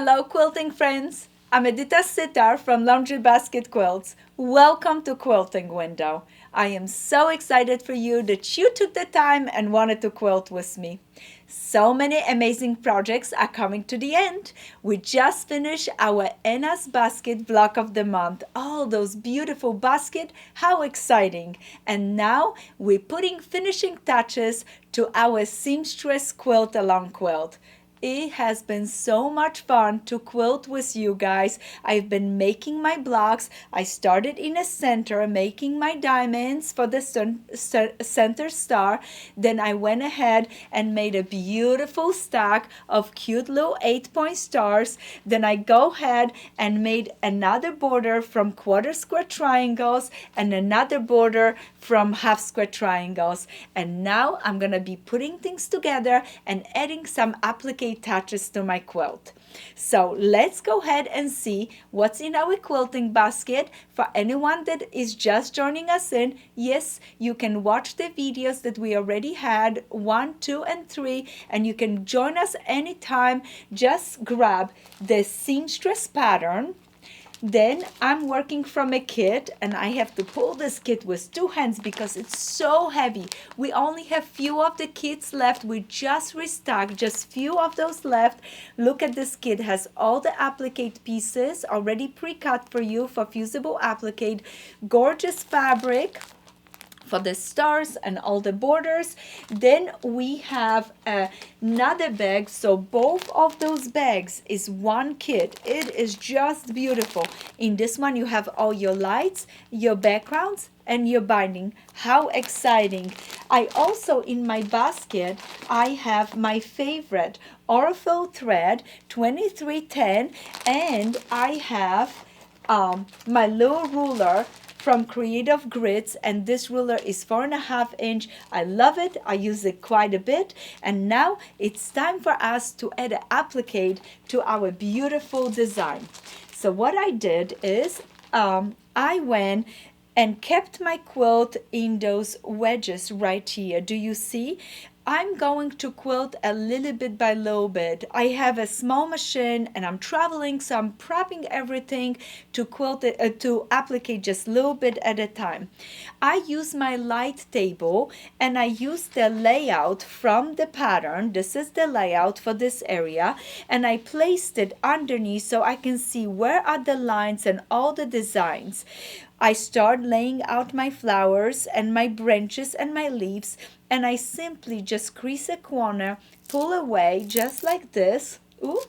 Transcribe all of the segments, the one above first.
Hello quilting friends! I'm Edyta Sitar from Laundry Basket Quilts. Welcome to Quilting Window. I am so excited for you that you took the time and wanted to quilt with me. So many amazing projects are coming to the end. We just finished our Anna's Basket block of the month. All those beautiful baskets, how exciting! And now we're putting finishing touches to our Seamstress Quilt Along quilt. It has been so much fun to quilt with you guys. I've been making my blocks. I started in the center making my diamonds for the center star. Then I went ahead and made a beautiful stack of cute little 8-point stars. Then I go ahead and made another border from quarter square triangles and another border from half square triangles. And now I'm gonna be putting things together and adding some applique touches to my quilt. So let's go ahead and see what's in our quilting basket. For anyone that is just joining us in, yes, you can watch the videos that we already had, 1, 2, and 3, and you can join us anytime. Just grab the seamstress pattern. Then I'm working from a kit and I have to pull this kit with 2 hands because it's so heavy. We only have few of the kits left. We just restocked, just few of those left. Look at this kit, has all the applique pieces already pre-cut for you for Fusible Applique. Gorgeous fabric for the stars and all the borders. Then we have another bag, so both of those bags is one kit. It is just beautiful. In this one you have all your lights, your backgrounds, and your binding. How exciting. I also, in my basket, I have my favorite Orifil thread 2310, and I have my little ruler from Creative Grids, and this ruler is 4.5 inch. I love it. I use it quite a bit. And now it's time for us to add an applique to our beautiful design. So what I did is I went and kept my quilt in those wedges right here. Do you see? I'm going to quilt a little bit by little bit. I have a small machine and I'm traveling, so I'm prepping everything to quilt it, to applique just a little bit at a time. I use my light table and I use the layout from the pattern. This is the layout for this area, and I placed it underneath so I can see where are the lines and all the designs. I start laying out my flowers and my branches and my leaves, and I simply just crease a corner, pull away just like this. Ooh.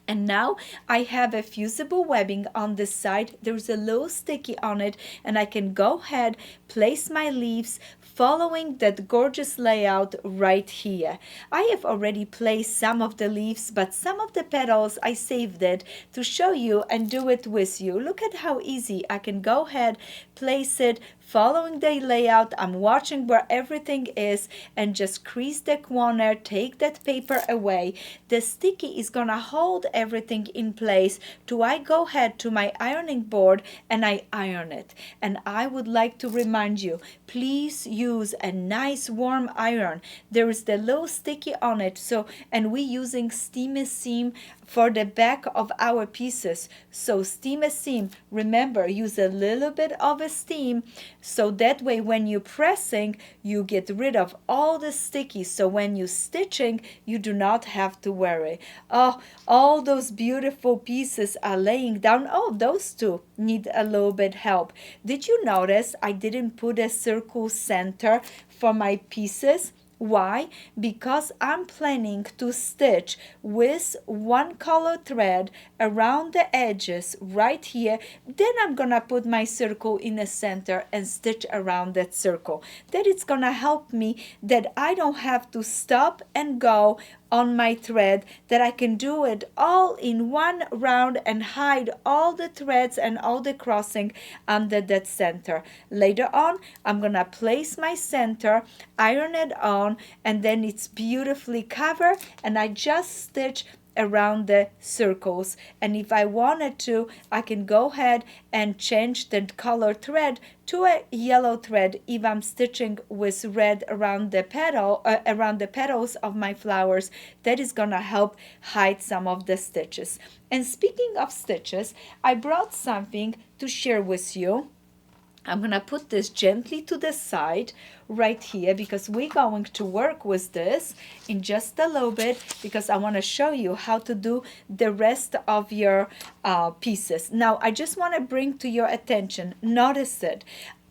And now I have a fusible webbing on this side. There's a little sticky on it, and I can go ahead, place my leaves following that gorgeous layout right here. I have already placed some of the leaves, but some of the petals I saved it to show you and do it with you. Look at how easy I can go ahead, place it, following the layout. I'm watching where everything is and just crease the corner, take that paper away. The sticky is gonna hold everything in place till I go ahead to my ironing board and I iron it. And I would like to remind you, please use a nice warm iron. There is the little sticky on it, so, and we using steam seam for the back of our pieces. So steam seam, remember, use a little bit of a steam, so that way when you're pressing you get rid of all the sticky, so when you're stitching you do not have to worry. Oh, all those beautiful pieces are laying down. Oh, those two need a little bit help. Did you notice I didn't put a circle center for my pieces? Why? Because I'm planning to stitch with one color thread around the edges right here. Then I'm gonna put my circle in the center and stitch around that circle. That it's gonna help me that I don't have to stop and go on my thread, that I can do it all in one round and hide all the threads and all the crossing under that center. Later on, I'm gonna place my center, iron it on, and then it's beautifully covered, and I just stitch around the circles. And if I wanted to, I can go ahead and change the color thread to a yellow thread if I'm stitching with red around the petals of my flowers. That is gonna help hide some of the stitches. And speaking of stitches, I brought something to share with you. I'm going to put this gently to the side right here because we're going to work with this in just a little bit because I want to show you how to do the rest of your pieces. Now, I just want to bring to your attention, notice it.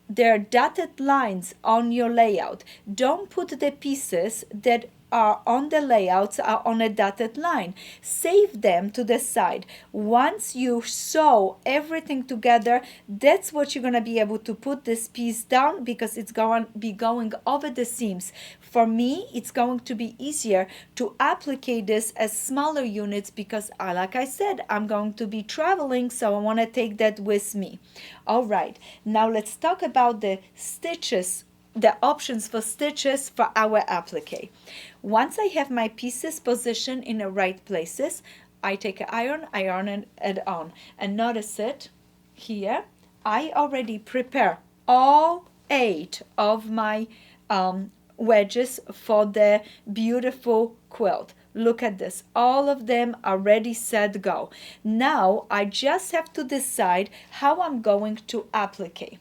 There are dotted lines on your layout. Don't put the pieces that are on the layouts are on a dotted line. Save them to the side. Once you sew everything together, that's what you're going to be able to put this piece down because it's going to be going over the seams. For me, it's going to be easier to applicate this as smaller units because, like I said, I'm going to be traveling, so I want to take that with me. All right, now let's talk about the stitches, the options for stitches for our applique. Once I have my pieces positioned in the right places, I take an iron it on. And notice it here, I already prepare all 8 of my wedges for the beautiful quilt. Look at this, all of them are ready, set, go. Now I just have to decide how I'm going to applique.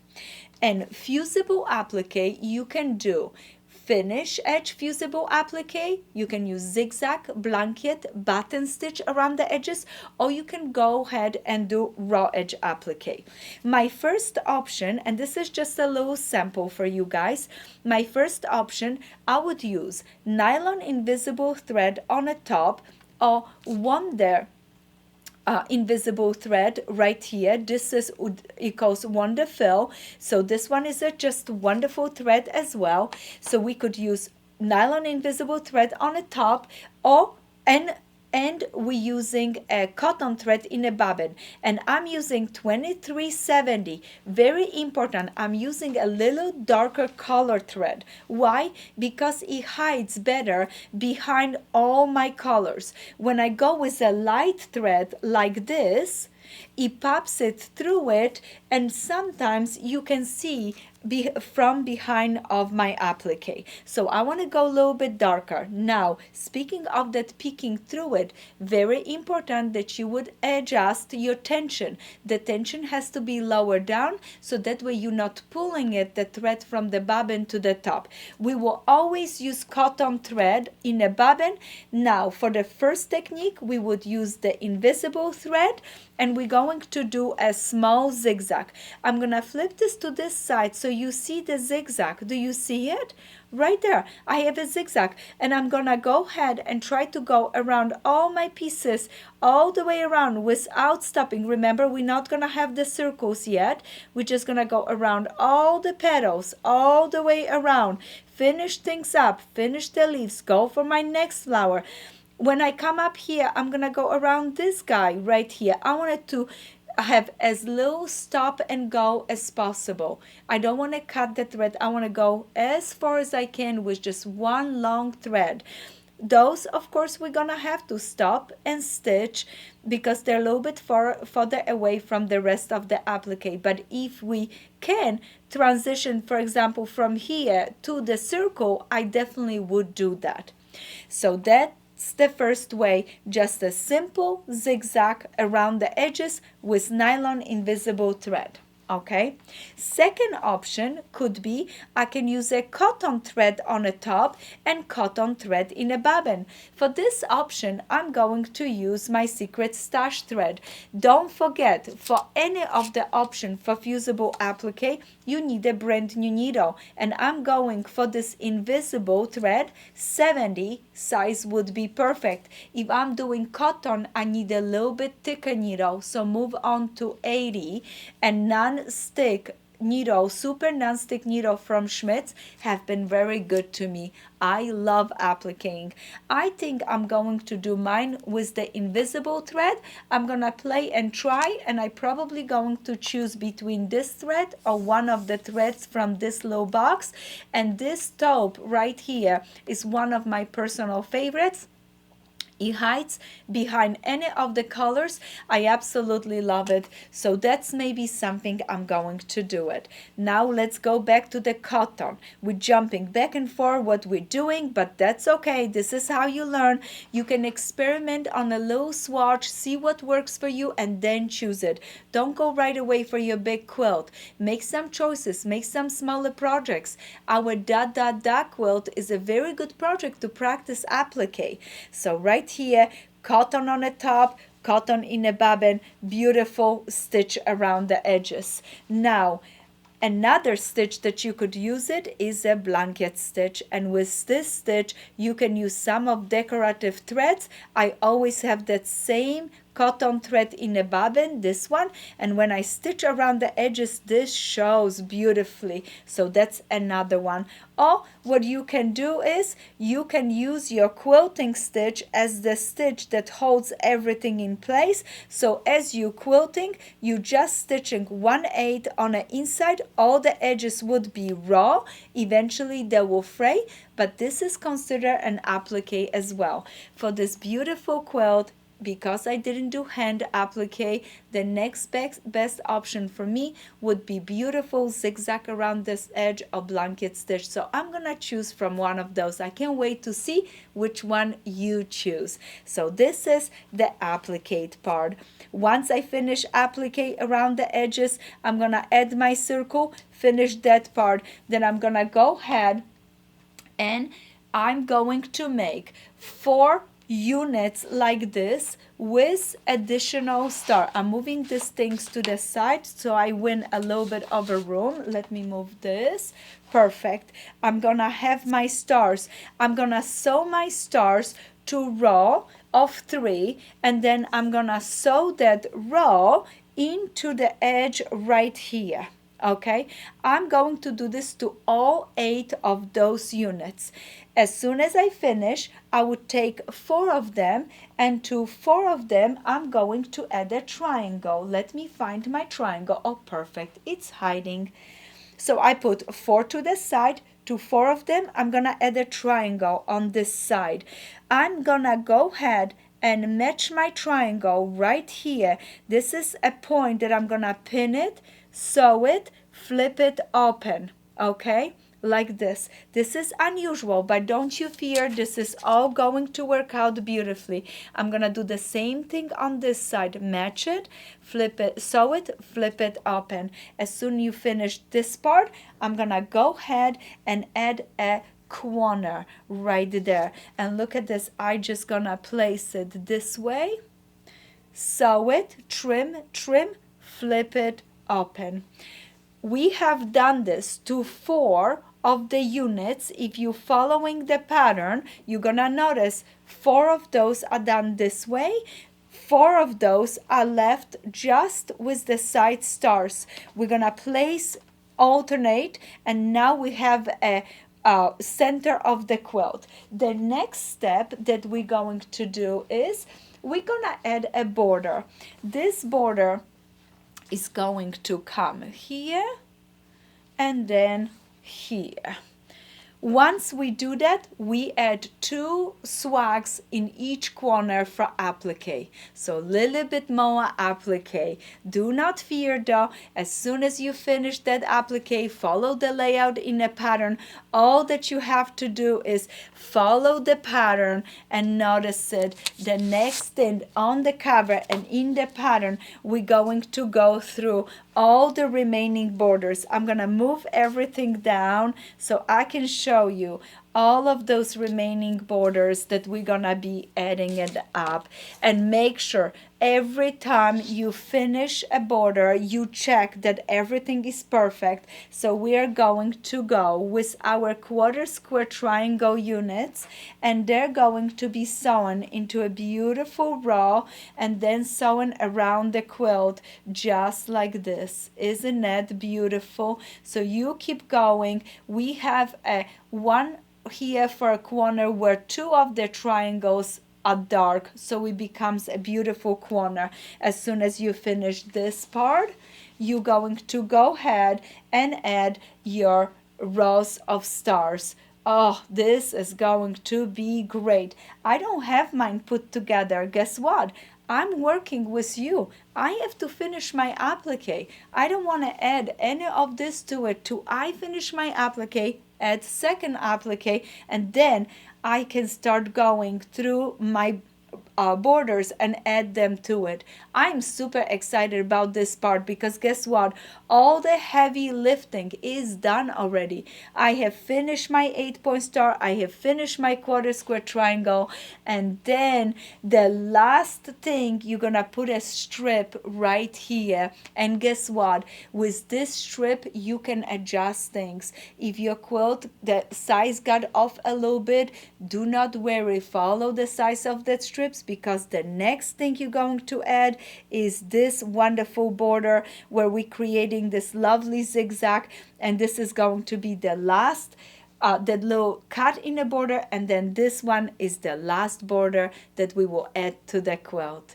And fusible applique, you can do finish edge fusible applique, you can use zigzag, blanket, button stitch around the edges, or you can go ahead and do raw edge applique. My first option, and this is just a little sample for you guys, my first option, I would use nylon invisible thread on the top or Wonder invisible thread right here. This is equals Wonderful. So this one is a just wonderful thread as well. So we could use nylon invisible thread on the top or and we're using a cotton thread in a bobbin, and I'm using 2370. Very important, I'm using a little darker color thread. Why? Because it hides better behind all my colors. When I go with a light thread like this, it pops it through it, and sometimes you can see from behind of my applique. So I want to go a little bit darker. Now, speaking of that peeking through it, very important that you would adjust your tension. The tension has to be lower down, so that way you're not pulling it, the thread from the bobbin to the top. We will always use cotton thread in a bobbin. Now, for the first technique, we would use the invisible thread, and we're going to do a small zigzag. I'm going to flip this to this side so you see the zigzag. Do you see it? Right there, I have a zigzag, and I'm going to go ahead and try to go around all my pieces all the way around without stopping. Remember, we're not going to have the circles yet. We're just going to go around all the petals, all the way around. Finish things up, finish the leaves, go for my next flower. When I come up here, I'm going to go around this guy right here. I wanted to have as little stop and go as possible. I don't want to cut the thread. I want to go as far as I can with just one long thread. Those, of course, we're going to have to stop and stitch because they're a little bit further away from the rest of the applique. But if we can transition, for example, from here to the circle, I definitely would do that. So that's the first way, just a simple zigzag around the edges with nylon invisible thread. Okay, second option could be I can use a cotton thread on the top and cotton thread in a bobbin. For this option, I'm going to use my secret stash thread. Don't forget, for any of the option for fusible applique, you need a brand new needle, and I'm going for this invisible thread. 70 size would be perfect. If I'm doing cotton, I need a little bit thicker needle, so move on to 80. And non-stick needle, super non-stick needle from Schmidt's have been very good to me. I love appliquing. I think I'm going to do mine with the invisible thread. I'm gonna play and try, and I'm probably going to choose between this thread or one of the threads from this little box. And this taupe right here is one of my personal favorites. It hides behind any of the colors. I absolutely love it. So that's maybe something I'm going to do it. Now let's go back to the cotton. We're jumping back and forth what we're doing, but that's okay. This is how you learn. You can experiment on a little swatch, see what works for you, and then choose it. Don't go right away for your big quilt. Make some choices, make some smaller projects. Our dot dot dot quilt is a very good project to practice applique. So right here, cotton on the top, cotton in a bobbin, beautiful stitch around the edges. Now, another stitch that you could use it is a blanket stitch, and with this stitch you can use some of decorative threads. I always have that same cotton thread in a bobbin, this one, and when I stitch around the edges this shows beautifully. So that's another one. Or what you can do is you can use your quilting stitch as the stitch that holds everything in place. So as you quilting, you just stitching 1/8 on the inside. All the edges would be raw. Eventually they will fray, but this is considered an applique as well. For this beautiful quilt, because I didn't do hand applique, the next best option for me would be beautiful zigzag around this edge or blanket stitch. So I'm gonna choose from one of those. I can't wait to see which one you choose. So this is the applique part. Once I finish applique around the edges, I'm gonna add my circle, finish that part. Then I'm gonna go ahead and I'm going to make 4 units like this with additional star. I'm moving these things to the side so I win a little bit of a room. Let me move this. Perfect. I'm gonna have my stars. I'm gonna sew my stars to row of 3, and then I'm gonna sew that row into the edge right here. Okay, I'm going to do this to all 8 of those units. As soon as I finish, I would take 4 of them, and to 4 of them I'm going to add a triangle. Let me find my triangle. Oh, perfect, it's hiding. So I put 4 to the side. To 4 of them I'm gonna add a triangle on this side. I'm gonna go ahead and match my triangle right here. This is a point that I'm gonna pin it, sew it, flip it open, okay, like this. This is unusual, but don't you fear, this is all going to work out beautifully. I'm gonna do the same thing on this side. Match it, flip it, sew it, flip it open. As soon as you finish this part, I'm gonna go ahead and add a corner right there. And look at this, I just gonna place it this way, sew it, trim, trim, flip it open. We have done this to 4 of the units. If you're following the pattern, you're gonna notice 4 of those are done this way. 4 of those are left just with the side stars. We're gonna place alternate, and now we have a center of the quilt. The next step that we're going to do is we're gonna add a border. This border is going to come here and then here. Once we do that, we add 2 swags in each corner for applique. So a little bit more applique. Do not fear though, as soon as you finish that applique, follow the layout in a pattern. All that you have to do is follow the pattern and notice it. The next thing on the cover and in the pattern, we're going to go through all the remaining borders. I'm gonna move everything down so I can show you all of those remaining borders that we're gonna be adding it up. And make sure every time you finish a border, you check that everything is perfect. So we are going to go with our quarter square triangle units, and they're going to be sewn into a beautiful row and then sewn around the quilt just like this. Isn't that beautiful? So you keep going. We have a one here for a corner where 2 of the triangles are dark, so it becomes a beautiful corner. As soon as you finish this part, you're going to go ahead and add your rows of stars Oh, this is going to be great. I don't have mine put together. Guess what? I'm working with you. I have to finish my applique. I don't want to add any of this to it till I finish my applique, add second applique, and then I can start going through my borders and add them to it. I'm super excited about this part because guess what? All the heavy lifting is done already. I have finished my 8-point star, I have finished my quarter square triangle, and then the last thing you're gonna put a strip right here. And guess what? With this strip, you can adjust things. If your quilt, the size got off a little bit, do not worry. Follow the size of the strips because the next thing you're going to add is this wonderful border where we're creating this lovely zigzag, and this is going to be the last that little cut in the border, and then this one is the last border that we will add to the quilt.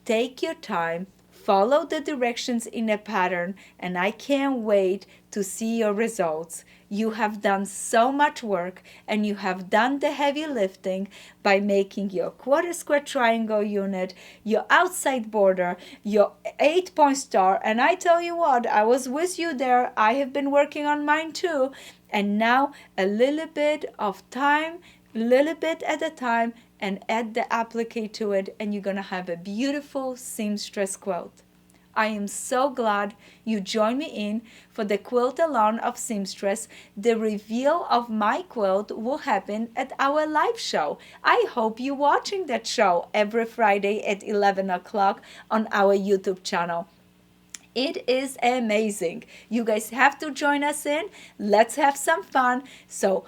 Take your time, follow the directions in a pattern, and I can't wait to see your results. You have done so much work and you have done the heavy lifting by making your quarter square triangle unit, your outside border, your 8-point star. And I tell you what, I was with you there. I have been working on mine too. And now a little bit of time, little bit at a time, and add the applique to it, and you're gonna have a beautiful seamstress quilt. I am so glad you joined me in for the Quilt Along of Seamstress. The reveal of my quilt will happen at our live show. I hope you're watching that show every Friday at 11 o'clock on our YouTube channel. It is amazing. You guys have to join us in. Let's have some fun. So,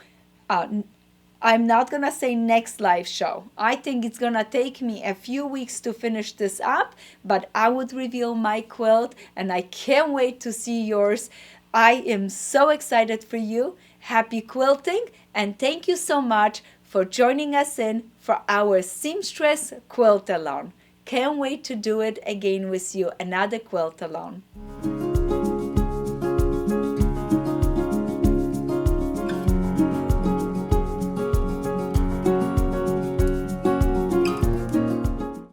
I'm not gonna say next live show. I think it's gonna take me a few weeks to finish this up, but I would reveal my quilt and I can't wait to see yours. I am so excited for you. Happy quilting, and thank you so much for joining us in for our Seamstress Quilt Along. Can't wait to do it again with you, another quilt along.